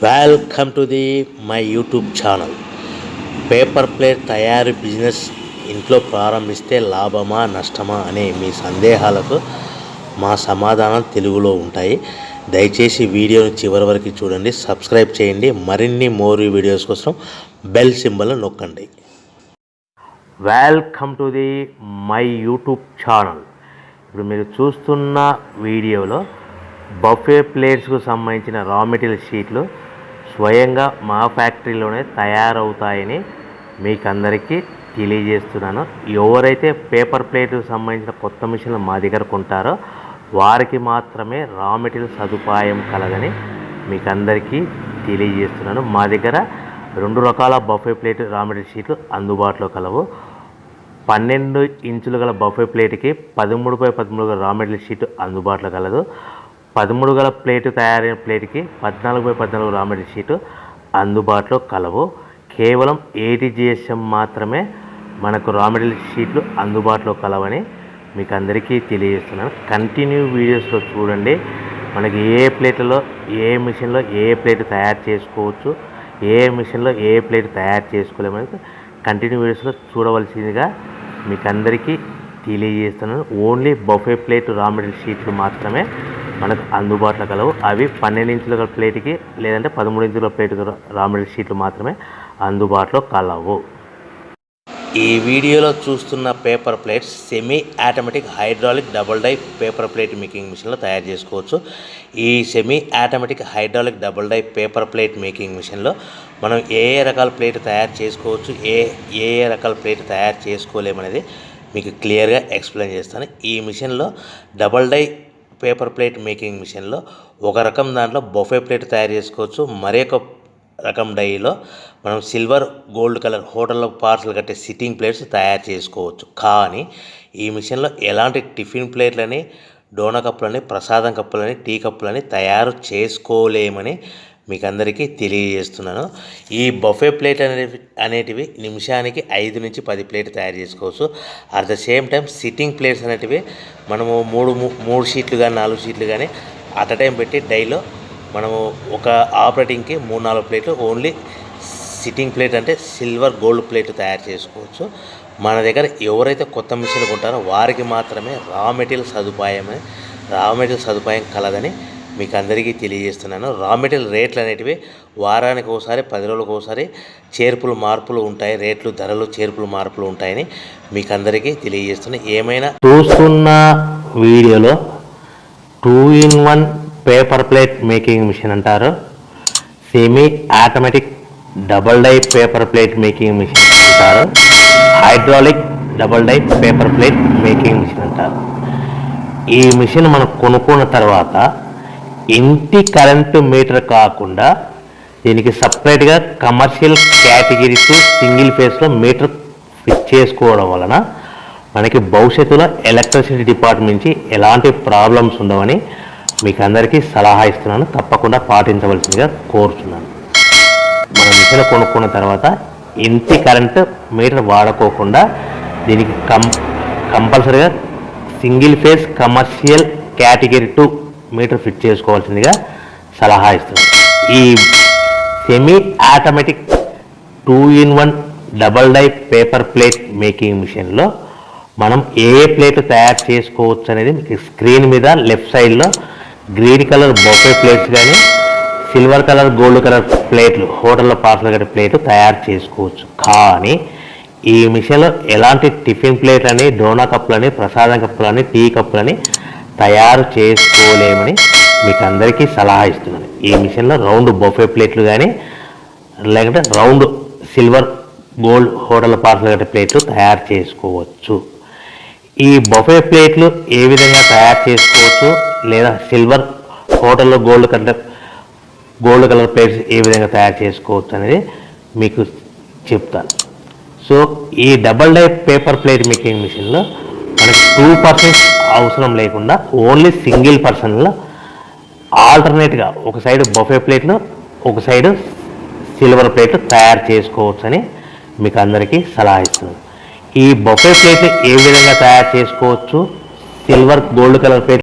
Welcome to the my YouTube channel. Paper plate తయారీ business ఇంట్లో ప్రారంభిస్తే లాభమా నష్టమా అనే మీ సందేహాలకు మా సమాధానం తెలుగులో ఉంటాయి. దయచేసి వీడియోని చివరి వరకు చూడండి, సబ్స్క్రైబ్ చేయండి. మరిన్ని మోర్ వీడియోస్ కోసం బెల్ సింబల్ నొక్కండి. Welcome to the my YouTube channel. ఇప్పుడు మీరు చూస్తున్న వీడియోలో బఫే ప్లేట్స్కు సంబంధించిన రా మెటీరియల్ షీట్లు స్వయంగా మా ఫ్యాక్టరీలోనే తయారవుతాయని మీకు అందరికీ తెలియజేస్తున్నాను. ఎవరైతే పేపర్ ప్లేట్కు సంబంధించిన కొత్త మిషన్లు మా దగ్గర కొంటారో వారికి మాత్రమే రా మెటీరియల్ సదుపాయం కలదని మీకు అందరికీ తెలియజేస్తున్నాను. మా దగ్గర 2 రకాల బఫే ప్లేట్ రా మెటీరియల్ షీట్లు అందుబాటులో కలవు. 12 ఇంచులు గల బఫే ప్లేట్కి 13x13 గల రా మెటీరియల్ షీట్ అందుబాటులో కలదు. 13 గల ప్లేటు తయారైన ప్లేట్కి 14x14 రా మెటీరియల్ షీటు అందుబాటులో కలవు. కేవలం 80 GSM మాత్రమే మనకు రా మెటీరియల్ షీట్లు అందుబాటులో కలవని మీకు అందరికీ తెలియజేస్తున్నాను. కంటిన్యూ వీడియోస్లో చూడండి. మనకి ఏ ప్లేట్లలో ఏ మిషన్లో ఏ ప్లేట్ తయారు చేసుకోవచ్చు, ఏ మిషన్లో ఏ ప్లేట్ తయారు చేసుకోలేమని కంటిన్యూ వీడియోస్లో చూడవలసిందిగా మీకు అందరికీ తెలియజేస్తున్నాను. Only buffet plate raw material షీట్లు మాత్రమే మనకు అందుబాటులో కలవు. అవి 12 ఇంచుల ప్లేట్కి లేదంటే 13 ఇంచుల ప్లేట్ రా మెటీరియల్ షీట్లు మాత్రమే అందుబాటులో కలవు. ఈ వీడియోలో చూస్తున్న paper plates semi automatic hydraulic double die paper plate making మిషన్లో తయారు చేసుకోవచ్చు. ఈ semi automatic hydraulic double die paper plate making మిషన్లో మనం ఏ రకాల ప్లేట్ తయారు చేసుకోవచ్చు, ఏ రకాల ప్లేట్ తయారు చేసుకోలేమనేది మీకు క్లియర్గా ఎక్స్ప్లెయిన్ చేస్తాను. ఈ మిషన్లో double die paper plate making మిషన్లో ఒక రకం దాంట్లో బఫే ప్లేట్ తయారు చేసుకోవచ్చు. మరొక రకం డైలో మనం సిల్వర్ గోల్డ్ కలర్ హోటల్లో పార్సల్ కట్టే సిట్టింగ్ ప్లేట్స్ తయారు చేసుకోవచ్చు. కానీ ఈ మిషన్లో ఎలాంటి టిఫిన్ ప్లేట్లని, డోనా కప్పులని, ప్రసాదం కప్పులని, టీ కప్పులని తయారు చేసుకోలేమని మీకు అందరికీ తెలియజేస్తున్నాను. ఈ బఫే ప్లేట్ అనేటివి నిమిషానికి 5 నుంచి 10 ప్లేట్ తయారు చేసుకోవచ్చు. At the same time sitting plates అనేటివి మనము 3 షీట్లు కానీ 4 షీట్లు కానీ అట్ అ టైం పెట్టి డైలో మనము ఒక ఆపరేటింగ్కి 3-4 ప్లేట్లు ఓన్లీ సిట్టింగ్ ప్లేట్ అంటే సిల్వర్ గోల్డ్ ప్లేట్ తయారు చేసుకోవచ్చు. మన దగ్గర ఎవరైతే కొత్త మిషన్లు కొంటారో వారికి మాత్రమే రా మెటీరియల్ సదుపాయం కలదని మీకు అందరికీ తెలియజేస్తున్నాను. రా మెటీరియల్ రేట్లు అనేటివి వారానికి ఒకసారి 10 రోజులకు ఒకసారి మార్పులు ఉంటాయి. రేట్లు ధరలు మార్పులు ఉంటాయని మీకు అందరికీ తెలియజేస్తున్నాను. ఏమైనా చూస్తున్న వీడియోలో 2-in-1 paper plate making machine అంటారు, semi automatic double die paper plate making machine అంటారు, hydraulic double die paper plate making machine అంటారు. ఈ మిషన్ మనం కొనుక్కున్న తర్వాత ఇంటి కరెంటు మీటర్ కాకుండా దీనికి సపరేట్గా కమర్షియల్ కేటగిరీస్ సింగిల్ ఫేస్లో మీటర్ ఫిట్ చేసుకోవడం వలన మనకి భవిష్యత్తులో ఎలక్ట్రిసిటీ డిపార్ట్మెంట్ నుంచి ఎలాంటి ప్రాబ్లమ్స్ ఉండవని మీకు అందరికీ సలహా ఇస్తున్నాను. తప్పకుండా పాటించవలసిందిగా కోరుతున్నాను. మనం మిషన్ కొనుక్కున్న తర్వాత ఇంటి కరెంటు మీటర్ వాడుకోకుండా దీనికి కంపల్సరీగా single phase commercial category 2 meter fit చేసుకోవాల్సిందిగా సలహా ఇస్తున్నాను. ఈ semi automatic 2-in-1 double die paper plate making మిషన్లో మనం ఏ ప్లేట్ తయారు చేసుకోవచ్చు అనేది మీకు స్క్రీన్ మీద లెఫ్ట్ సైడ్లో గ్రీన్ కలర్ బఫే ప్లేట్స్ కానీ సిల్వర్ కలర్ గోల్డ్ కలర్ ప్లేట్లు హోటల్లో పార్సల్ కట్టే ప్లేట్లు తయారు చేసుకోవచ్చు. కానీ ఈ మిషన్లో ఎలాంటి టిఫిన్ ప్లేట్లని, డోనా కప్పులని, ప్రసాదం కప్పులని, టీ కప్పులని తయారు చేసుకోలేమని మీకు అందరికీ సలహా ఇస్తున్నాను. ఈ మిషన్లో రౌండ్ బఫే ప్లేట్లు కానీ లేకుంటే round silver gold hotel parcel కట్టే ప్లేట్లు తయారు చేసుకోవచ్చు. ఈ బఫే ప్లేట్లు ఏ విధంగా తయారు చేసుకోవచ్చు లేదా సిల్వర్ హోటల్లో గోల్డ్ కలర్ ప్లేట్స్ ఏ విధంగా తయారు చేసుకోవచ్చు అనేది మీకు చెప్తాను. సో ఈ double die paper plate making మిషన్లో మనకి 2 పర్సన్స్ అవసరం లేకుండా ఓన్లీ సింగిల్ పర్సన్లో ఆల్టర్నేట్గా ఒక సైడ్ బఫే ప్లేట్లు ఒక సైడ్ సిల్వర్ ప్లేట్లు తయారు చేసుకోవచ్చు అని మీకు అందరికీ సలహా ఇస్తున్నాను. ఈ బఫే ప్లేట్ ఏ విధంగా తయారు చేసుకోవచ్చు, సిల్వర్ గోల్డ్ కలర్ ప్లేట్